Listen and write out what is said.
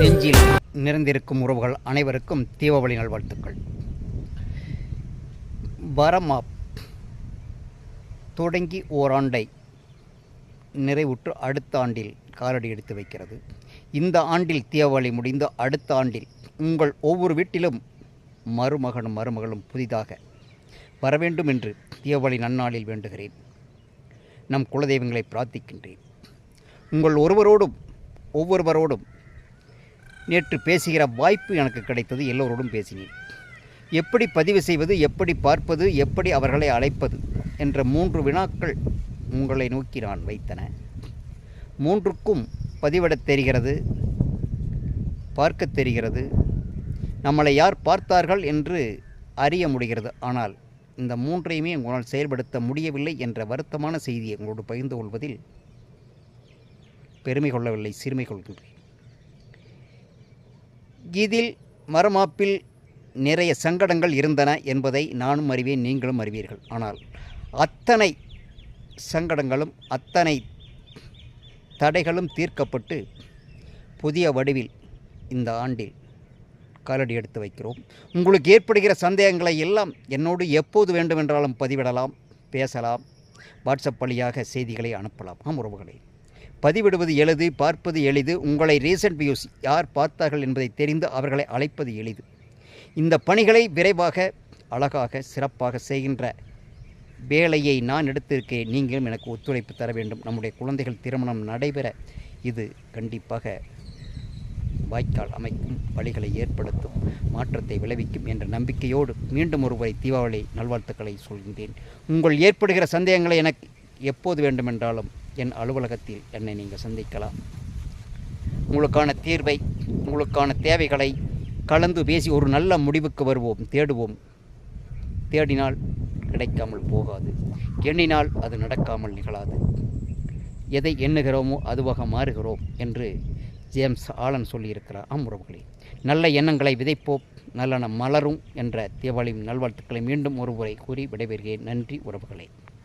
நெஞ்சில் நிறைந்திருக்கும் உறவுகள் அனைவருக்கும் தீபாவளி நல்வாழ்த்துக்கள். வரமாப் தொடங்கி ஓராண்டை நிறைவுற்று அடுத்த ஆண்டில் காலடி எடுத்து வைக்கிறது. இந்த ஆண்டில் தீபாவளி முடிந்து அடுத்த ஆண்டில் உங்கள் ஒவ்வொரு வீட்டிலும் மருமகளும் புதிதாக வரவேண்டும் என்று தீபாவளி நன்னாளில் வேண்டுகிறேன். நம் குலதெய்வங்களை பிரார்த்திக்கின்றேன். உங்கள் ஒவ்வொருவரோடும் நேற்று பேசுகிற வாய்ப்பு எனக்கு கிடைத்தது. எல்லோரோடும் பேசினேன். எப்படி பதிவு செய்வது, எப்படி பார்ப்பது, எப்படி அவர்களை அழைப்பது என்ற 3 வினாக்கள் உங்களை நோக்கி நான் வைத்தன. 3க்கும் பதிவிடத் தெரிகிறது, பார்க்க தெரிகிறது, நம்மளை யார் பார்த்தார்கள் என்று அறிய முடிகிறது. ஆனால் இந்த 3ஐயுமே உங்களால் செயல்படுத்த முடியவில்லை என்ற வருத்தமான செய்தியை உங்களோடு பகிர்ந்து கொள்வதில் பெருமை கொள்ளவில்லை, சிறுமை கொள்கின்றேன். இதில் மரமாப்பில் நிறைய சங்கடங்கள் இருந்தன என்பதை நானும் அறிவேன், நீங்களும் அறிவீர்கள். ஆனால் அத்தனை சங்கடங்களும் அத்தனை தடைகளும் தீர்க்கப்பட்டு புதிய வடிவில் இந்த ஆண்டில் காலடி எடுத்து வைக்கிறோம். உங்களுக்கு ஏற்படுகிற சந்தேகங்களை எல்லாம் என்னோடு எப்போது வேண்டுமென்றாலும் பதிவிடலாம், பேசலாம், வாட்ஸ்அப் வழியாக செய்திகளை அனுப்பலாம். உறவுகளே, பதிவிடுவது எளிது, பார்ப்பது எளிது. உங்களை ரீசன்ட் வியூஸ் யார் பார்த்தார்கள் என்பதை தெரிந்து அவர்களை அழைப்பது எளிது. இந்த பணிகளை விரைவாக, அழகாக, சிறப்பாக செய்கின்ற வேலையை நான் எடுத்திருக்கேன். நீங்களும் எனக்கு ஒத்துழைப்பு தர வேண்டும். நம்முடைய குழந்தைகள் திருமணம் நடைபெற இது கண்டிப்பாக வாய்க்கால் அமைக்கும், வழிகளை ஏற்படுத்தும், மாற்றத்தை விளைவிக்கும் என்ற நம்பிக்கையோடு மீண்டும் ஒருமுறை தீபாவளி நல்வாழ்த்துக்களை சொல்கின்றேன். உங்கள் ஏற்படுகிற சந்தேகங்களை எனக்கு எப்போது வேண்டுமென்றாலும் என் அலுவலகத்தில் என்னை நீங்கள் சந்திக்கலாம். உங்களுக்கான தீர்வை, உங்களுக்கான தேவைகளை கலந்து பேசி ஒரு நல்ல முடிவுக்கு வருவோம், தேடுவோம். தேடினால் கிடைக்காமல் போகாது, எண்ணினால் அது நடக்காமல் நிகழாது. எதை எண்ணுகிறோமோ அதுவாக மாறுகிறோம் என்று ஜேம்ஸ் ஆலன் சொல்லியிருக்கிறார். உறவுகளே, நல்ல எண்ணங்களை விதைப்போம், நல்லெண்ணம் மலரும் என்ற தீபாவளி நல்வாழ்த்துக்களை மீண்டும் ஒருமுறை கூறி விடைபெறுகிறேன். நன்றி உறவுகளே.